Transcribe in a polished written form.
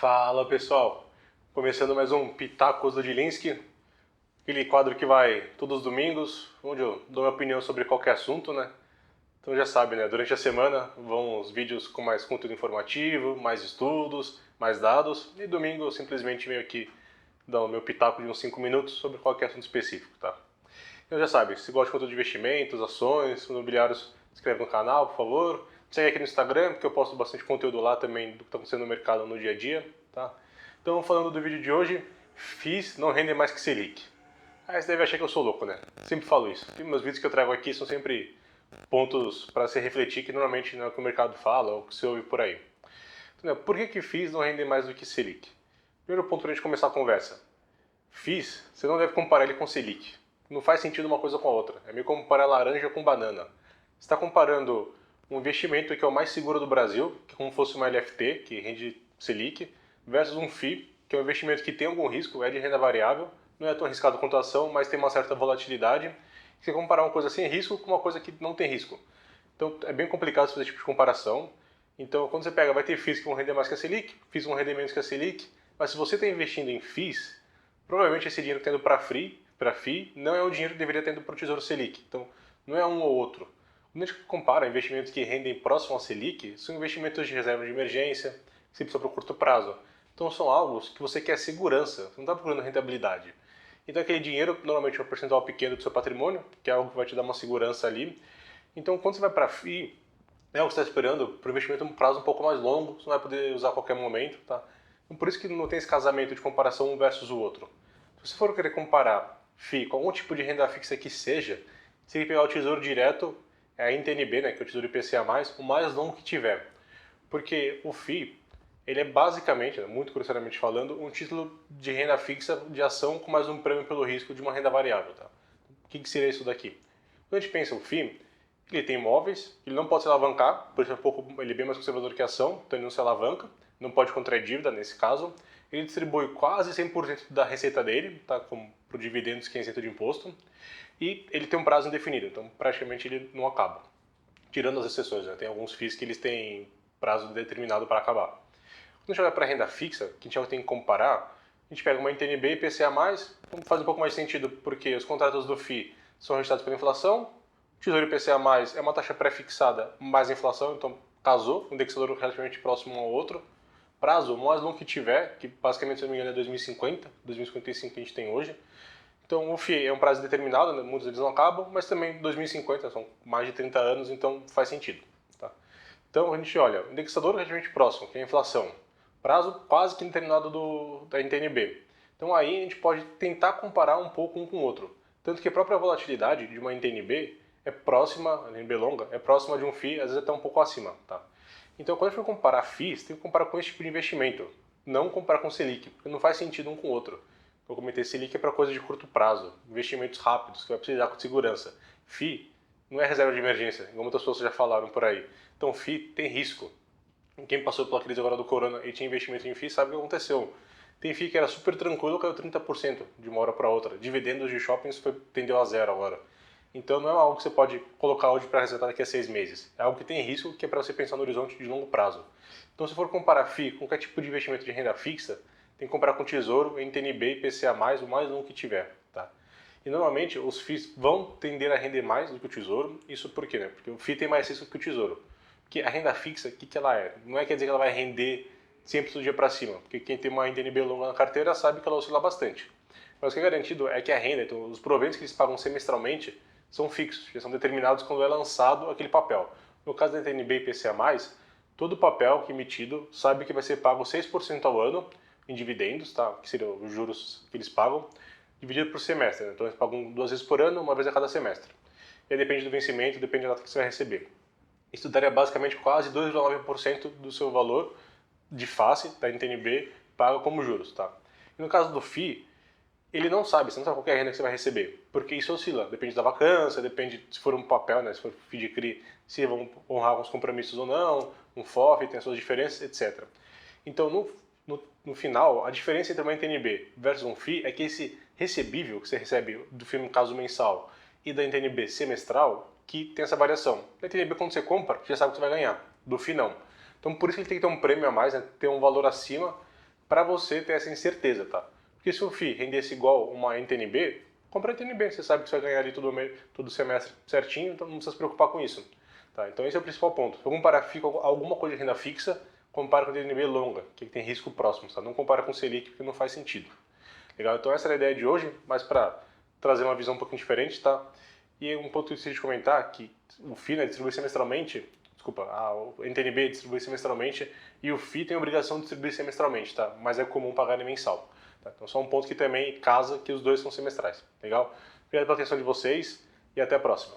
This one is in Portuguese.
Fala pessoal, começando mais um Pitacos do Dilinski, aquele quadro que vai todos os domingos, onde eu dou minha opinião sobre qualquer assunto, né? Então já sabe, né? Durante a semana vão os vídeos com mais conteúdo informativo, mais estudos, mais dados, e domingo eu simplesmente venho aqui dar o meu pitaco de uns 5 minutos sobre qualquer assunto específico, tá? Então já sabe, se gosta de conteúdo de investimentos, ações, imobiliários, se inscreve no canal, por favor. Me segue aqui no Instagram, porque eu posto bastante conteúdo lá também do que está acontecendo no mercado no dia a dia, tá? Então, falando do vídeo de hoje, FIIs não rendem mais que Selic. Aí você deve achar que eu sou louco, né? Sempre falo isso. E meus vídeos que eu trago aqui são sempre pontos para se refletir, que normalmente não é o que o mercado fala ou o que você ouve por aí. Então, por que FIIs não rendem mais do que Selic? Primeiro ponto para a gente começar a conversa. FIIs, você não deve comparar ele com Selic. Não faz sentido uma coisa com a outra. É meio como comparar laranja com banana. Você está comparando um investimento que é o mais seguro do Brasil, que é como fosse uma LFT, que rende Selic, versus um FII, que é um investimento que tem algum risco, é de renda variável, não é tão arriscado quanto a ação, mas tem uma certa volatilidade. Você comparar uma coisa sem risco com uma coisa que não tem risco. Então é bem complicado fazer esse tipo de comparação. Então quando você pega, vai ter FIIs que vão render mais que a Selic, FIIs vão render menos que a Selic, mas se você está investindo em FIIs, provavelmente esse dinheiro que está indo para FII, não é o dinheiro que deveria estar indo para o Tesouro Selic. Então não é um ou outro. Quando a gente compara investimentos que rendem próximo ao Selic, são investimentos de reserva de emergência, que você precisa para o curto prazo. Então são algo que você quer segurança, você não está procurando rentabilidade. Então aquele dinheiro normalmente é um percentual pequeno do seu patrimônio, que é algo que vai te dar uma segurança ali. Então quando você vai para FII, é o que você está esperando para o investimento em um prazo um pouco mais longo, você não vai poder usar a qualquer momento. Tá? Então por isso que não tem esse casamento de comparação um versus o outro. Se você for querer comparar FII com algum tipo de renda fixa que seja, você tem que pegar o Tesouro Direto, a NTNB, né, que é o Tesouro IPCA+, o mais longo que tiver. Porque o FII, ele é basicamente, muito grosseiramente falando, um título de renda fixa de ação com mais um prêmio pelo risco de uma renda variável. Tá? O que seria isso daqui? Quando a gente pensa no FII, ele tem imóveis, ele não pode se alavancar, por isso ele é bem mais conservador que a ação, então ele não se alavanca, não pode contrair dívida nesse caso. Ele distribui quase 100% da receita dele, tá, para o dividendos que é isento de imposto, e ele tem um prazo indefinido, então praticamente ele não acaba. Tirando as exceções, né? Tem alguns FIIs que eles têm prazo determinado para acabar. Quando a gente olha para a renda fixa, que a gente tem que comparar, a gente pega uma NTNB e IPCA+, então faz um pouco mais sentido, porque os contratos do FII são registrados pela inflação, o Tesouro IPCA+, é uma taxa pré-fixada mais inflação, então casou, um indexador relativamente próximo um ao outro. Prazo, o mais longo que tiver, que basicamente, se não me engano, é 2050, 2055 que a gente tem hoje. Então o FII é um prazo determinado, né? Muitos deles não acabam, mas também 2050, são mais de 30 anos, então faz sentido. Tá? Então a gente olha, indexador relativamente próximo, que é a inflação, prazo quase que determinado da NTNB. Então aí a gente pode tentar comparar um pouco um com o outro. Tanto que a própria volatilidade de uma NTNB é próxima, a NTNB longa, é próxima de um FII, às vezes até um pouco acima. Tá? Então quando a gente for comparar FIIs, tem que comparar com esse tipo de investimento, não comparar com Selic, porque não faz sentido um com o outro. Eu comentei, Selic é para coisa de curto prazo, investimentos rápidos, que vai precisar com segurança. FII não é reserva de emergência, como muitas pessoas já falaram por aí. Então FII tem risco. Quem passou pela crise agora do corona e tinha investimento em FII sabe o que aconteceu. Tem FII que era super tranquilo, caiu 30% de uma hora para outra. Dividendos de shoppings tendeu a zero agora. Então não é algo que você pode colocar hoje para resetar daqui a 6 meses. É algo que tem risco, que é para você pensar no horizonte de longo prazo. Então se for comparar FII com qualquer tipo de investimento de renda fixa, tem que comparar com Tesouro, NTNB e IPCA+, o mais longo que tiver. Tá? E normalmente os FIIs vão tender a render mais do que o Tesouro. Isso por quê? Né? Porque o FII tem mais risco que o Tesouro. Porque a renda fixa, o que ela é? Não é quer dizer que ela vai render sempre do dia para cima. Porque quem tem uma NTNB longa na carteira sabe que ela oscila bastante. Mas o que é garantido é que a renda, então, os proventos que eles pagam semestralmente, são fixos, já são determinados quando é lançado aquele papel. No caso da NTNB e IPCA+, todo papel que é emitido sabe que vai ser pago 6% ao ano em dividendos, tá? Que seriam os juros que eles pagam, dividido por semestre. Né? Então eles pagam 2 vezes por ano, uma vez a cada semestre. E aí depende do vencimento, depende da data que você vai receber. Isso daria basicamente quase 2,9% do seu valor de face da NTNB paga como juros. Tá? E no caso do FII, ele não sabe, você não sabe qual é a renda que você vai receber, porque isso oscila, depende da vacância, depende se for um papel, né, se for FII de CRI, se vão honrar alguns compromissos ou não, um FOF, tem as suas diferenças, etc. Então, no final, a diferença entre uma NTNB versus um FII é que esse recebível que você recebe do FII no caso mensal e da NTNB semestral, que tem essa variação. Da NTNB, quando você compra, você já sabe que você vai ganhar, do FII não. Então, por isso que ele tem que ter um prêmio a mais, né, ter um valor acima, para você ter essa incerteza, tá? Porque se o FII rendesse igual uma NTNB, compra a NTNB, você sabe que você vai ganhar ali todo semestre certinho, então não precisa se preocupar com isso. Tá? Então esse é o principal ponto. Se eu comparar FII com alguma coisa de renda fixa, compara com a NTNB longa, que tem risco próximo, tá? Não compara com Selic, porque não faz sentido. Legal? Então essa era a ideia de hoje, mas para trazer uma visão um pouquinho diferente, tá? E um ponto que eu esqueci de comentar, que o FII, né, distribui semestralmente, o NTNB distribui semestralmente e o FII tem a obrigação de distribuir semestralmente, tá? Mas é comum pagar em mensal. Tá? Então só um ponto que também casa que os dois são semestrais. Legal? Obrigado pela atenção de vocês e até a próxima.